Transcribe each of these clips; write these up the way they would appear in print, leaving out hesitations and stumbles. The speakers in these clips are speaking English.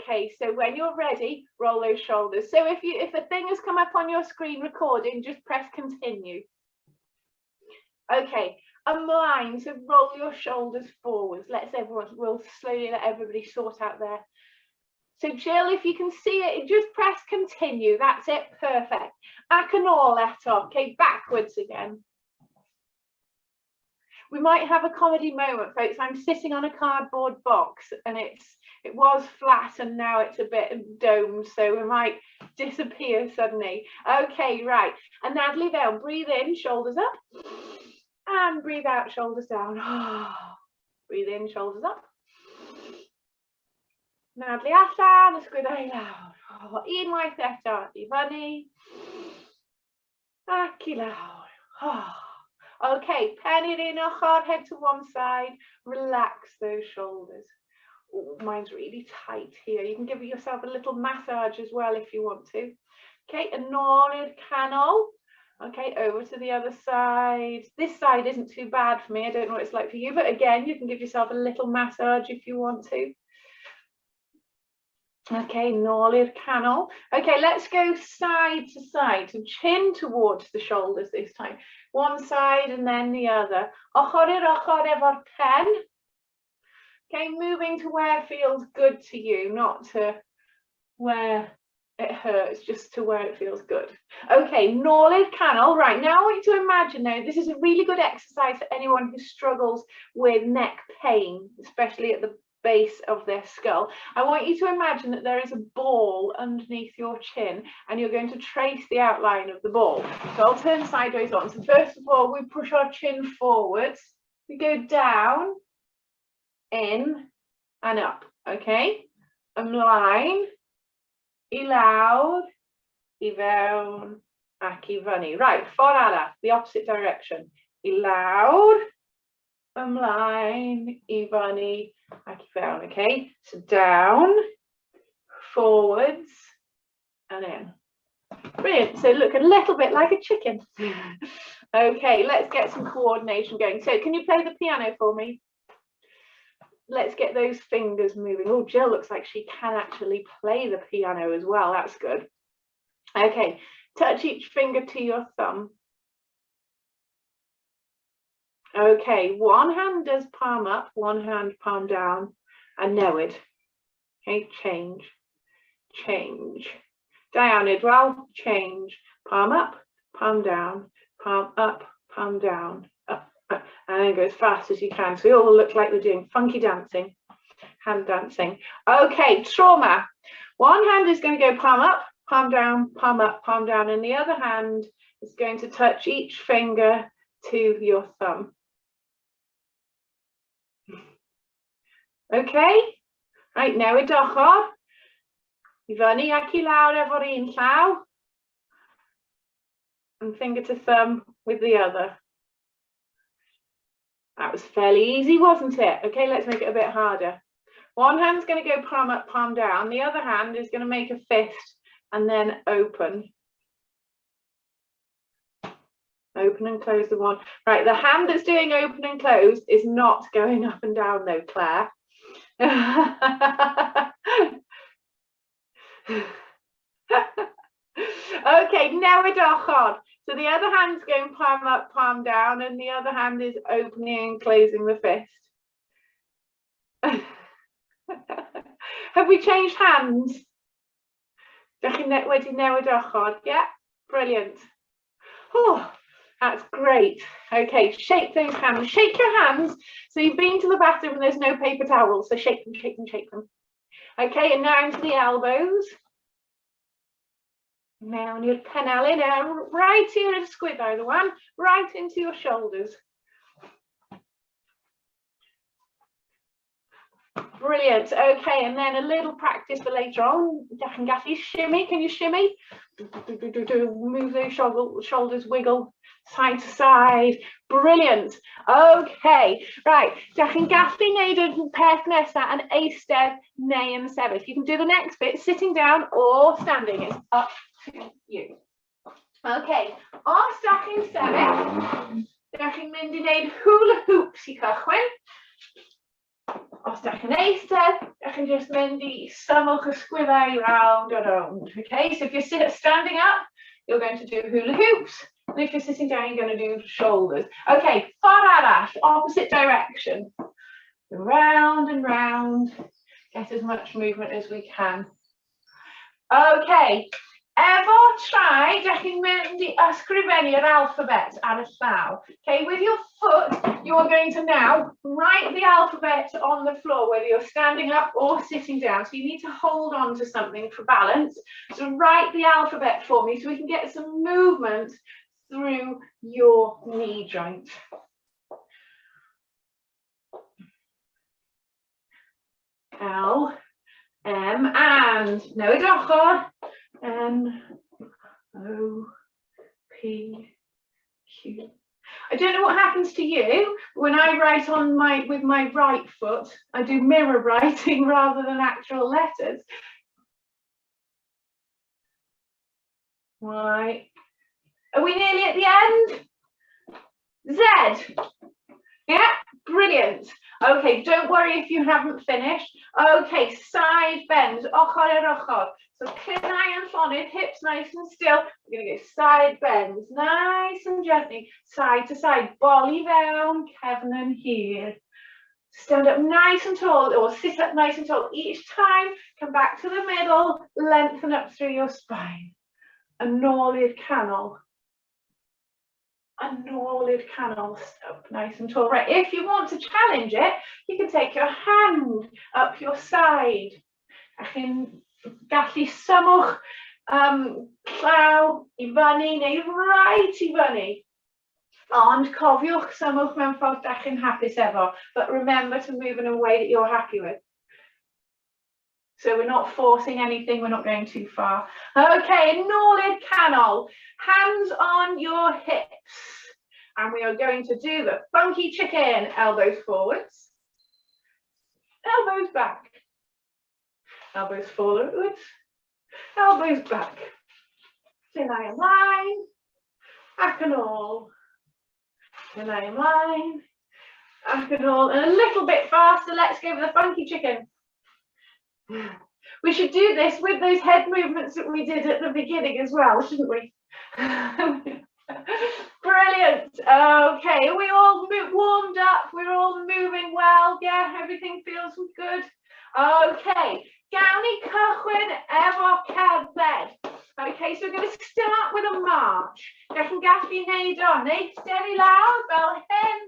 Okay, so when you're ready, roll those shoulders. So if the thing has come up on your screen recording, just press continue. Okay, line, so roll your shoulders forwards. We'll slowly let everybody sort out there. So Jill, if you can see it, just press continue. That's it, perfect. Ac yn ôl eto, okay, backwards again. We might have a comedy moment, folks. I'm sitting on a cardboard box and it was flat and now it's a bit domed, so we might disappear suddenly. Okay, right. And Natalie Bell, breathe in, shoulders up. And breathe out, shoulders down. Breathe in, shoulders up. Natalie allan, ysgwydau lawr. Unwaith eto, i fyny. Ac i lawr. Okay, pen i'r un ochr, head to one side, relax those shoulders. Oh, mine's really tight here. You can give yourself a little massage as well if you want to. Okay, and nôl i'r canol. Okay, over to the other side. This side isn't too bad for me. I don't know what it's like for you, but again, you can give yourself a little massage if you want to. Okay, nôl i'r canol. Okay, let's go side to side. So chin towards the shoulders this time. One side and then the other. Ochr i'r ochr efo'r pen. Okay, moving to where it feels good to you, not to where it hurts, just to where it feels good. Okay, nôl i'r canol. Right, now I want you to imagine now, this is a really good exercise for anyone who struggles with neck pain, especially at the base of their skull. I want you to imagine that there is a ball underneath your chin and you're going to trace the outline of the ball. So I'll turn sideways on. So first of all, we push our chin forwards, we go down, in and up, okay? Ymlaen, i lawr, i fewn, ac i fyny. Right, ffordd arall, the opposite direction. I lawr, ymlaen, i fyny, ac i fewn, okay? So down, forwards, and in. Brilliant. So look a little bit like a chicken. Okay, let's get some coordination going. So can you play the piano for me? Let's get those fingers moving. Oh, Jill looks like she can actually play the piano as well. That's good. Okay, touch each finger to your thumb. Okay, one hand does palm up, one hand palm down, and newid. Okay, change, change. Down as well, change. Palm up, palm down, palm up, palm down, up, up. And then go as fast as you can. So we all look like we're doing funky dancing, hand dancing. Okay, trauma. One hand is going to go palm up, palm down, palm up, palm down, and the other hand is going to touch each finger to your thumb. Okay, right, newid ochr. I fyny ac i lawr efo'r un llaw. And finger to thumb with the other. That was fairly easy, wasn't it? Okay, let's make it a bit harder. One hand's going to go palm up, palm down. The other hand is going to make a fist and then open. Open and close the one. Right, the hand that's doing open and close is not going up and down though, Claire. Okay, newid ochr. So the other hand's going palm up, palm down, and the other hand is opening and closing the fist. Have we changed hands? Dach chi wedi newid ochr? Yeah, brilliant. Oh, that's great. Okay, shake those hands. Shake your hands. So you've been to the bathroom and there's no paper towels, so shake them, shake them, shake them. Okay, and now into the elbows. Mewn i'r penelin, right here i'r sgwydau, the one, right into your shoulders. Brilliant. Okay, and then a little practice for later on. Dach chi'n gallu shimmy? Can you shimmy? Move those shoulders, wiggle side to side. Brilliant. Okay, right. Dach chi'n gallu neud y peth nesa yn eistedd neu yn sefyll. You can do the next bit sitting down or standing. It's up to you. Okay, os dach chi'n sefyll, dach chi'n mynd I neud hula hoops I cychwyn. Os da chi'n eistedd, da chi'n just mynd I symwch ysgwyddau round and round. Okay, so if you're standing up, you're going to do hula hoops. And if you're sitting down, you're going to do shoulders. Okay, ffordd arall, opposite direction. Round and round. Get as much movement as we can. Okay, efo try, da chi'n mynd I ysgrifennu'r alphabet ar y llaw. Okay, with your foot, you are going to now write the alphabet on the floor, whether you're standing up or sitting down. So you need to hold on to something for balance. So write the alphabet for me so we can get some movement through your knee joint. L, M, and newid ochr, N, O, P, Q. I don't know what happens to you when I write on with my right foot. I do mirror writing rather than actual letters. Right. Are we nearly at the end? Z. Yeah, brilliant. Okay, don't worry if you haven't finished. Okay, side bends, ochr ar ochr. So clinau and llonydd, hips nice and still. We're going to go side bends, nice and gently, side to side. Boli fewn, cefn yn hir. Stand up nice and tall, or sit up nice and tall. Each time, come back to the middle, lengthen up through your spine. A nôl i'r canol. A nôl i'r canol, up nice and tall. Right, if you want to challenge it, you can take your hand up your side. A chi'n gallu symwch llaw I fyny neu right I fyny. Ond cofiwch symwch mewn ffordd da chi'n hapus efo, but remember to move in a way that you're happy with. So we're not forcing anything, we're not going too far. Okay, nôl i'r canol. Hands on your hips. And we are going to do the funky chicken. Elbows forwards. Elbows back. Elbows forwards. Elbows back. Llinau ymlaen. Ac yn ôl. Llinau ymlaen. Ac yn ôl. And a little bit faster, let's go with the funky chicken. We should do this with those head movements that we did at the beginning as well, shouldn't we? Brilliant. Okay, are we all warmed up? We're all moving well? Yeah, everything feels good? Okay, gawn ni cychwyn efo cerdded. Okay, so we're going to start with a march. Da chi'n gallu neud o, neistedd I lawr fel hyn.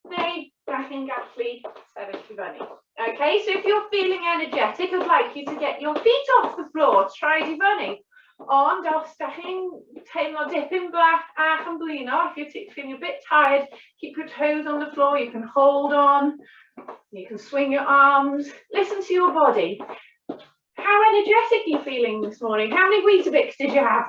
Neu da chi'n gallu sefyll I fyny. Okay, so if you're feeling energetic, I'd like you to get your feet off the floor, try I fyny. Ond os da chi'n teimlo dipyn bach ach yn blino, if you're feeling a bit tired, keep your toes on the floor, you can hold on, you can swing your arms, listen to your body. How energetic are you feeling this morning? How many Weetabix did you have?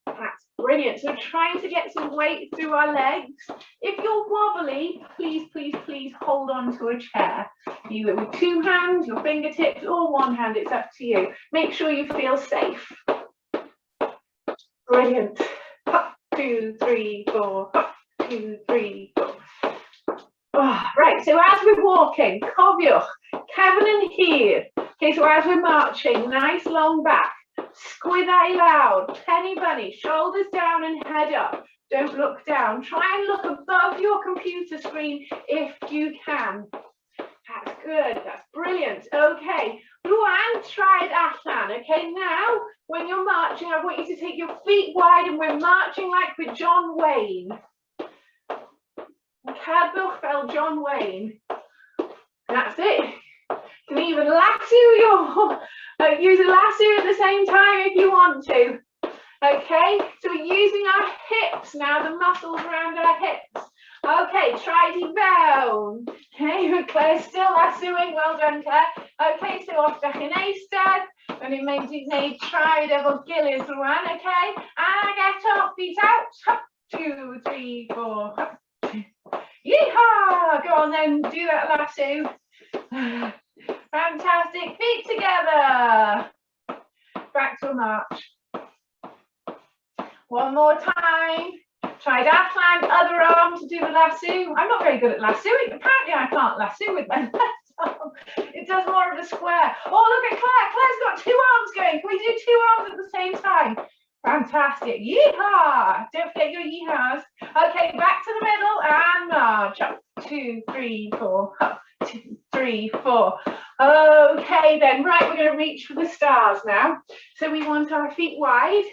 That's brilliant. So trying to get some weight through our legs. If you're wobbly, please, please, please hold on to a chair. Either with two hands, your fingertips, or one hand, it's up to you. Make sure you feel safe. Brilliant. Hop, 2, 3, 4. Hop, 2, 3, 4. Oh, right, so as we're walking, cofiwch, cefn yn hir. Okay, so as we're marching, nice long back. Sgwyddau lawr, penny bunny, shoulders down and head up. Don't look down. Try and look above your computer screen if you can. That's good, that's brilliant. Okay, rwan, try it allan. Okay, now, when you're marching, I want you to take your feet wide and we're marching like we're John Wayne. Cadwch fel John Wayne. That's it. You can even lasso use a lasso at the same time if you want to. Okay, so we're using our hips now, the muscles around our hips. Okay, try di fewn. Okay, Claire's still lassoing, well done Claire. Okay, so os da chi'n eistedd, then ni'n mynd I wneud traed efo gilydd rwan, okay? And get off, feet out. Hop, 2, 3, 4. Hop. Yeehaw! Go on then, do that lasso. Fantastic, feet together. Back to a march. One more time. Try that flank, other arm to do the lasso. I'm not very good at lassoing. Apparently I can't lasso with my left arm. It does more of a square. Oh, look at Claire. Claire's got 2 arms going. Can we do 2 arms at the same time? Fantastic. Yeehaw. Don't forget your yeehaws. Okay, back to the middle and march. Up, 2, 3, 4. Up, 2, 3, 4. Okay then, right, we're going to reach for the stars now. So we want our feet wide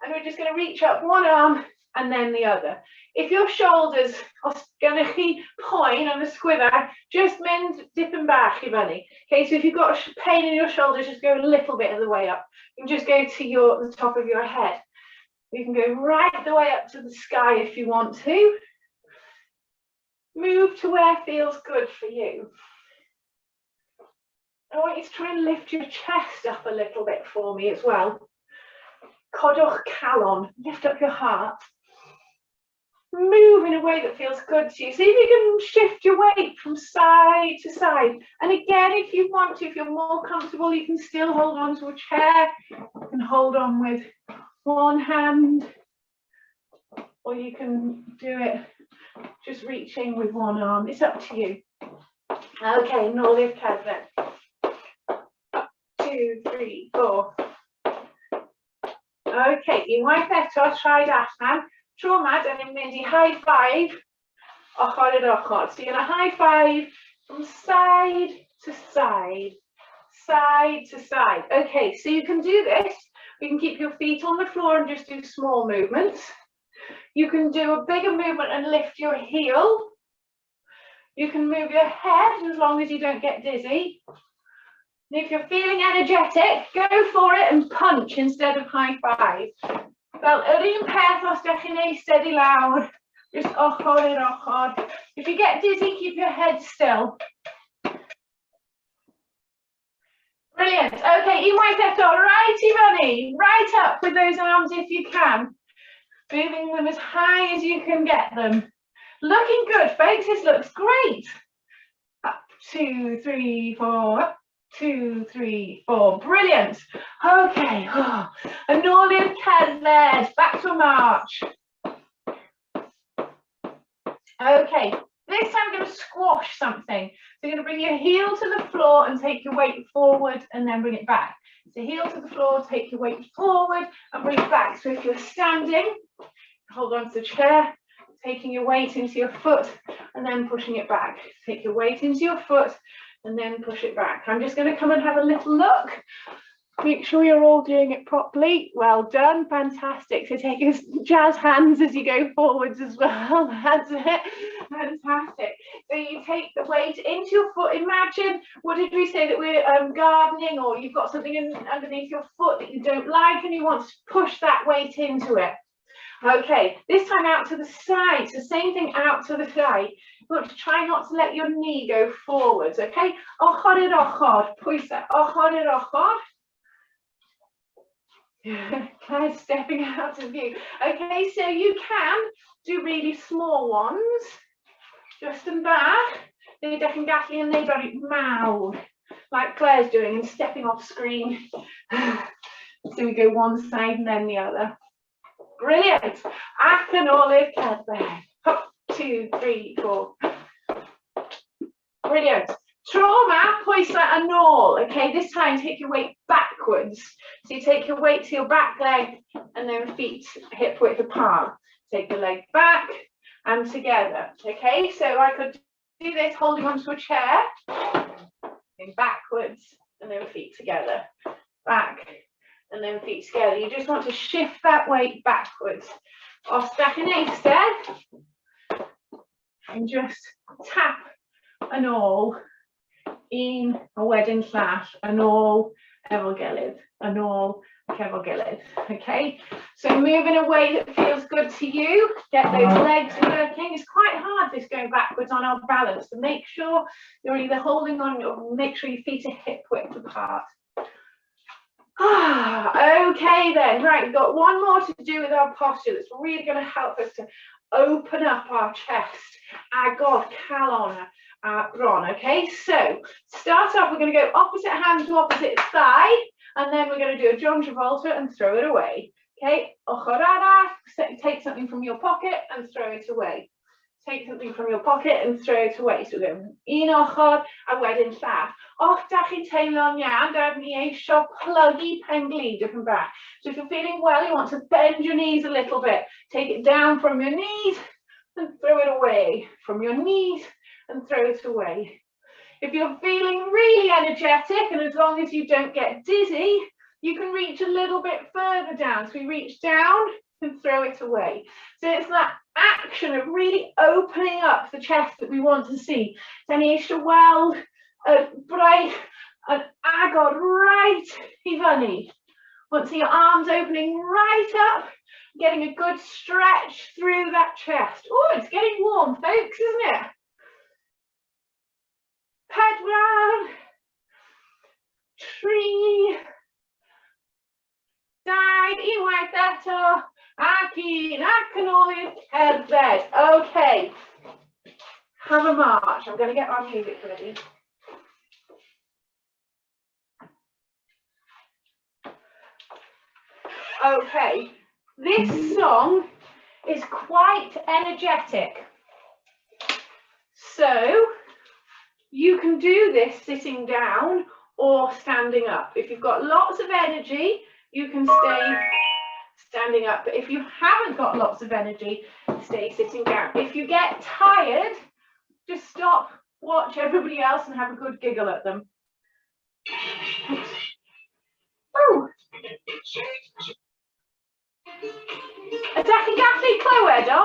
and we're just going to reach up one arm and then the other. If your shoulders are going to be point on the squiver, just dip them back, Ivani. Okay, so if you've got pain in your shoulders, just go a little bit of the way up. You can just go to the top of your head. You can go right the way up to the sky if you want to. Move to where feels good for you. I want you to try and lift your chest up a little bit for me as well. Codoch calon, lift up your heart. Move in a way that feels good to you. See if you can shift your weight from side to side. And again, if you want to, if you're more comfortable, you can still hold on to a chair. You can hold on with one hand, or you can do it just reaching with one arm. It's up to you. Okay, Norliv Cadvet. 2, 3, 4. Okay, unwaith eto, Tridathan. Tro 'ma, dan ni'n mynd I high five ochr i'r ochr. So you're going to high five from side to side, side to side. Okay, so you can do this. You can keep your feet on the floor and just do small movements. You can do a bigger movement and lift your heel. You can move your head as long as you don't get dizzy. And if you're feeling energetic, go for it and punch instead of high five. Fel yr un peth os ydych chi'n eistedd I lawr, just ochr i'r ochr. If you get dizzy, keep your head still. Brilliant. Okay, unwaith eto, right I fyny, right up with those arms if you can. Moving them as high as you can get them. Looking good, folks. This looks great. Up, 2, 3, 4. Up, 2, 3, 4. Brilliant. Okay. Oh. And all in Cadved. Back to a march. Okay. This time I'm going to squash something. So you're going to bring your heel to the floor and take your weight forward and then bring it back. So heel to the floor, take your weight forward and bring it back. So if you're standing, hold on to the chair, taking your weight into your foot and then pushing it back. Take your weight into your foot and then push it back. I'm just going to come and have a little look. Make sure you're all doing it properly. Well done, fantastic. So take your jazz hands as you go forwards as well. That's it, fantastic. So you take the weight into your foot. Imagine, what did we say, that we're gardening, or you've got something underneath your foot that you don't like and you want to push that weight into it. Okay, this time out to the side. So same thing, out to the side. You want to try not to let your knee go forwards, okay? Ochor i'r ochor, pwysa, ochor i'r ochor. Claire's stepping out of view. Okay, so you can do really small ones. Just and back. They can gallu and they very mawr, like Claire's doing and stepping off screen. So we go one side and then the other. Brilliant. Ac yn ôl i'r cerdded. Hop, 2, 3, 4. Brilliant. Tro 'ma, pwysa yn ôl. Okay, this time take your weight backwards. So you take your weight to your back leg and then feet hip width apart. Take the leg back and together. Okay, so I could do this holding onto a chair. Going backwards and then feet together. Back and then feet together. You just want to shift that weight backwards. Os dach chi'n eistedd, and just tap yn ôl. Un a wedyn llall, yn ôl efo gilydd, yn ôl efo gilydd. Okay, so move in a way that feels good to you. Get those legs working. It's quite hard this going backwards on our balance, so make sure you're either holding on or make sure your feet are hip width apart. Okay then, right, we've got one more to do with our posture that's really going to help us to open up our chest. Agor calon bron. Okay, so start off, we're going to go opposite hand to opposite thigh, and then we're going to do a John Travolta and throw it away. Okay, Ochr arall, take something from your pocket and throw it away. Take something from your pocket and throw it away. So we're going un ochr a wedyn llall. Os da chi'n teimlo'n iawn, da ni eisiau plygu pen glid dipyn bach. So if you're feeling well, you want to bend your knees a little bit. Take it down from your knees and throw it away. From your knees and throw it away. If you're feeling really energetic, and as long as you don't get dizzy, you can reach a little bit further down. So we reach down and throw it away. So it's that action of really opening up the chest that we want to see. Dan ni eisiau weld an agor right I fyny. Want to see your arms opening right up, getting a good stretch through that chest. Oh, it's getting warm, folks, isn't it? Pedwar, 3, 2, unwaith eto, ac 1, ac yn ôl i'r cerdded. Okay, have a march. I'm going to get our music ready. Okay, this song is quite energetic. So you can do this sitting down or standing up. If you've got lots of energy, you can stay standing up. But if you haven't got lots of energy, stay sitting down. If you get tired, just stop, watch everybody else and have a good giggle at them. Ooh. Ydych chi'n gallu clywed o?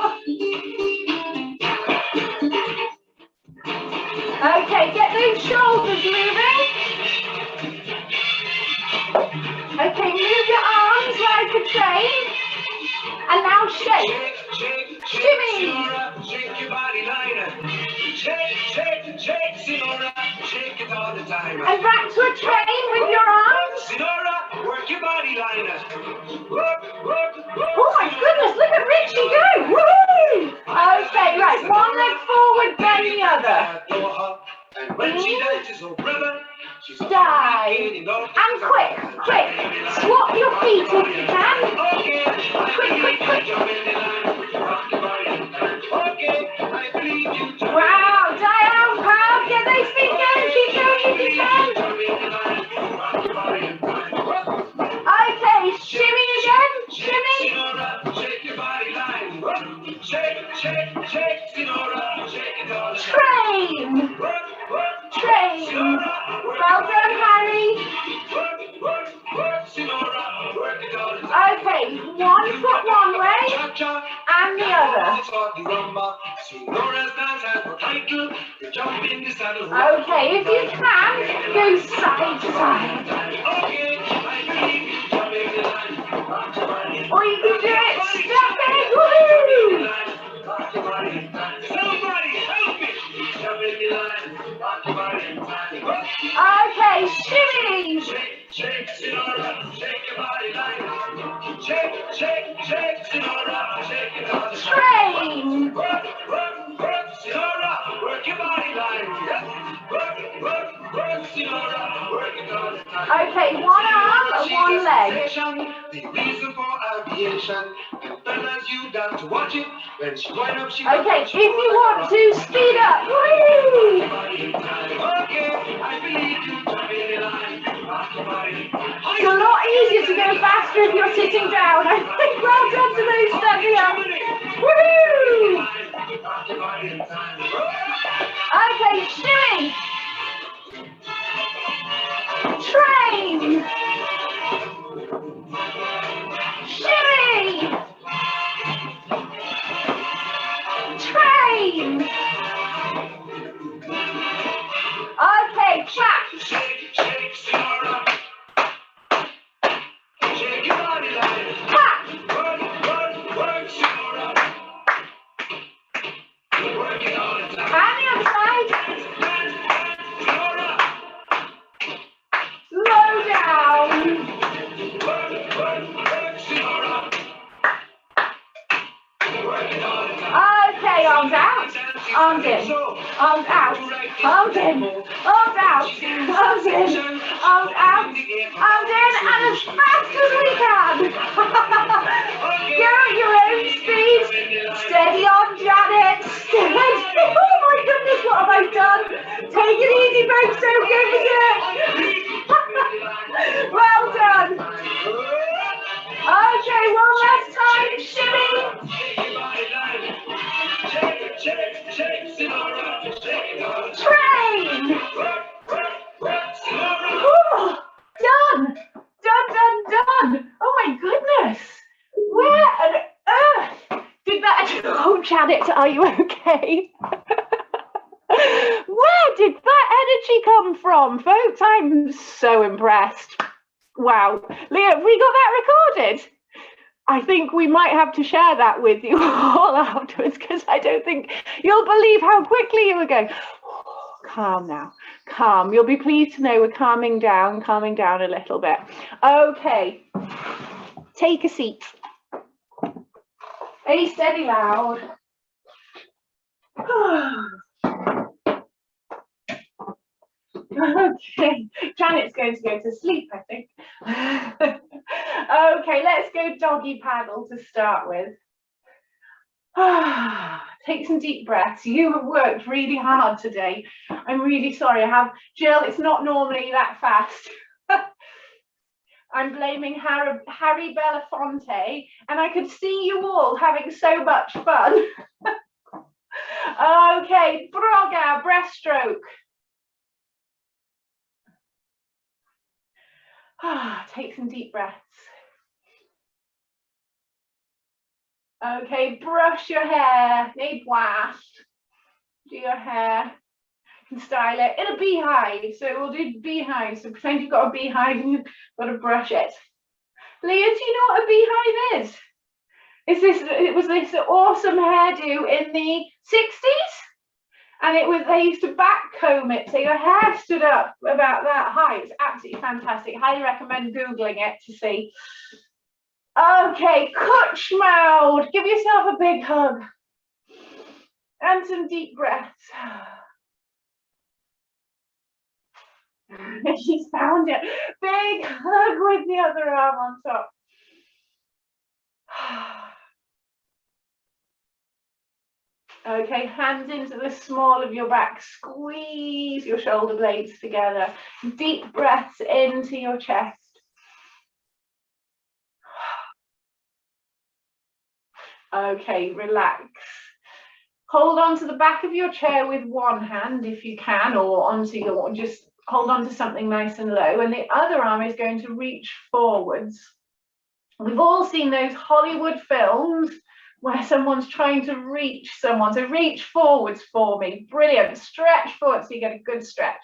Okay, get those shoulders moving. Okay, move your arms like a train. And now shake. Shimmy. Shake your body liner. Shake, shake, shake, Sinora. Shake it all the time. And back to a train with your arms. Sinora, work your body liner. Work, work, work. Oh my goodness, look at Richie go. Woohoo! Okay, right, one leg forward, then the other. And when she dances, oh brother, she's dive. And quick, quick. Swap your feet if you can. Okay, Quick, quick, quick. Okay, I believe you. Wow, Diane, pal, get those feet going. Keep going if you can. Okay, shimmy again. Shimmy. Shake your body line. Shake, shake, shake, Sinora. Shake it all. Train. Train. Well done, Harry. Okay, one foot one way and the other. Okay, if you can, go side to side. Or you can do it stepping. Woohoo! Okay, shimmy. Shake, Sinora, shake your body line. Shake, shake, shake, Sinora, shake it all. Train. Work, work, work, Sinora, work your body line. Work, work, work, Sinora, work it all. Okay, one arm and one leg. The reason for aviation, and fellas, you got to watch it. When she wind up, she okay, if you want to speed up, woo! Okay, I believe you, Jamie line. It's a lot easier to go faster if you're sitting down. I think well done to those standing up. Woohoo! Okay, shimmy. Train. Shimmy. Train. arms out, arms in, arms out, arms in, arms out, arms in, and as fast as we can. Go at your own speed. Steady on, Janet. Steady. Oh my goodness, what have I done? Take it easy, folks. Don't go berserk. Well done. Okay, one last time. Shimmy. Train! Ooh, done! Done! Oh my goodness! Where on earth did that... Oh, Janet, are you okay? Where did that energy come from, folks? I'm so impressed. Wow. Leah, we got that recorded? I think we might have to share that with you all afterwards, because I don't think you'll believe how quickly you were going. Oh, calm now, calm. You'll be pleased to know we're calming down a little bit. Okay, take a seat. Hey, steady loud. Okay, Janet's going to go to sleep, I think. Okay, let's go doggy paddle to start with. Take some deep breaths. You have worked really hard today. I'm really sorry. Jill, it's not normally that fast. I'm blaming Harry Belafonte, and I could see you all having so much fun. Okay, Broga, breaststroke. Take some deep breaths. Okay, brush your hair. Neu gwallt. Do your hair. You can style it in a beehive. So we'll do beehive. So pretend you've got a beehive and you've got to brush it. Leah, do you know what a beehive is? It was this awesome hairdo in the 60s. And they used to back comb it, so your hair stood up about that high. It's absolutely fantastic. Highly recommend Googling it to see. Okay, Kutschmaud. Give yourself a big hug. And some deep breaths. She's found it. Big hug with the other arm on top. Okay, hands into the small of your back, squeeze your shoulder blades together. Deep breaths into your chest. Okay, relax. Hold on to the back of your chair with one hand if you can, or just hold on to something nice and low, and the other arm is going to reach forwards. We've all seen those Hollywood films where someone's trying to reach someone. So reach forwards for me. Brilliant. Stretch forward so you get a good stretch.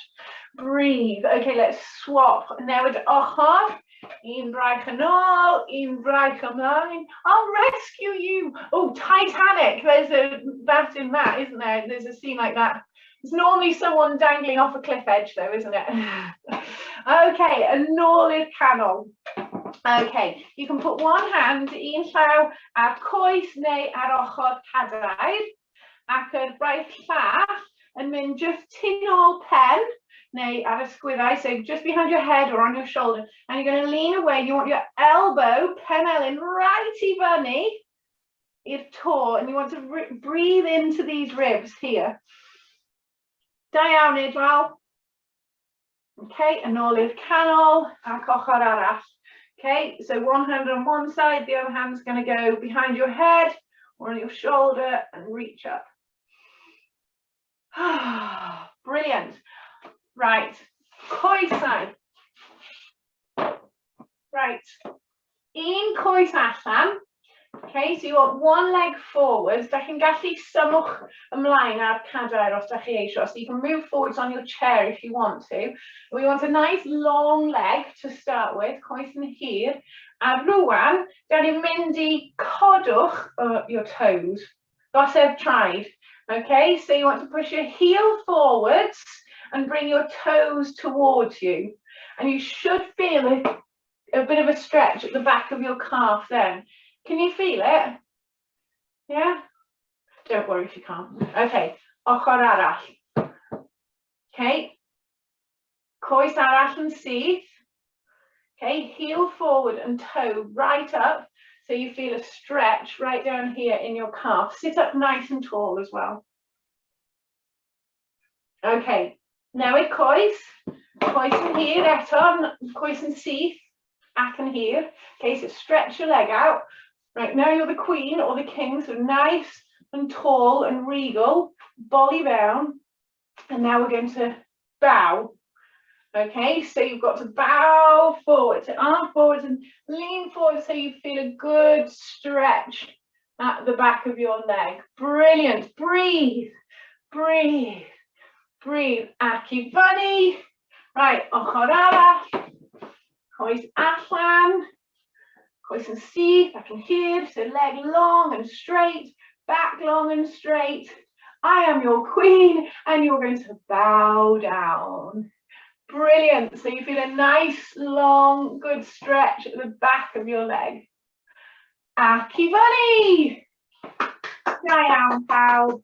Breathe. Okay, let's swap. Now it's ochor. In braich yn ôl, in braich ymlaen. I'll rescue you. Oh, Titanic. There's that in that, isn't there? There's a scene like that. It's normally someone dangling off a cliff edge though, isn't it? Okay, yn ôl i'r canol. Okay, you can put one hand un llaw ar coes neu ar ochr cadair, ac yr braich llall yn mynd just tu ôl pen neu ar ysgwyddau, so just behind your head or on your shoulder, and you're going to lean away. You want your elbow, pen elyn, right i fyny i'r to, and you want to breathe into these ribs here. Da iawn, Idwal. Okay, yn ôl i'r canol ac ochr arall. Okay, so one hand on one side, the other hand's going to go behind your head or on your shoulder and reach up. Brilliant. Right, coesau. Right, un coes allan. Okay, so you want one leg forwards. Da chi'n gallu symwch ymlaen ar cadair os da chi eisiau. So you can move forwards on your chair if you want to. We want a nice long leg to start with, coes yn hir. A rwan, da ni'n mynd I codwch your toes. Gosef traed. Okay, so you want to push your heel forwards and bring your toes towards you. And you should feel a bit of a stretch at the back of your calf then. Can you feel it? Yeah? Don't worry if you can't. Okay, ochr arall. Okay. Coes arall yn syth. Okay, heel forward and toe right up. So you feel a stretch right down here in your calf. Sit up nice and tall as well. Okay, newid coes. Coes yn hir eto, coes yn syth, ac yn hir. Okay, so stretch your leg out. Right, now you're the queen or the king, so nice and tall and regal. Bolly down. And now we're going to bow. Okay, so you've got to bow forward, so arm forward and lean forward so you feel a good stretch at the back of your leg. Brilliant. Breathe, breathe, breathe. Aki funny. Right, ochor arall. Coes allan. Coes yn syth, back in here. So leg long and straight, back long and straight. I am your queen, and you're going to bow down. Brilliant. So you feel a nice, long, good stretch at the back of your leg. Aki funny. Da iawn, pawb.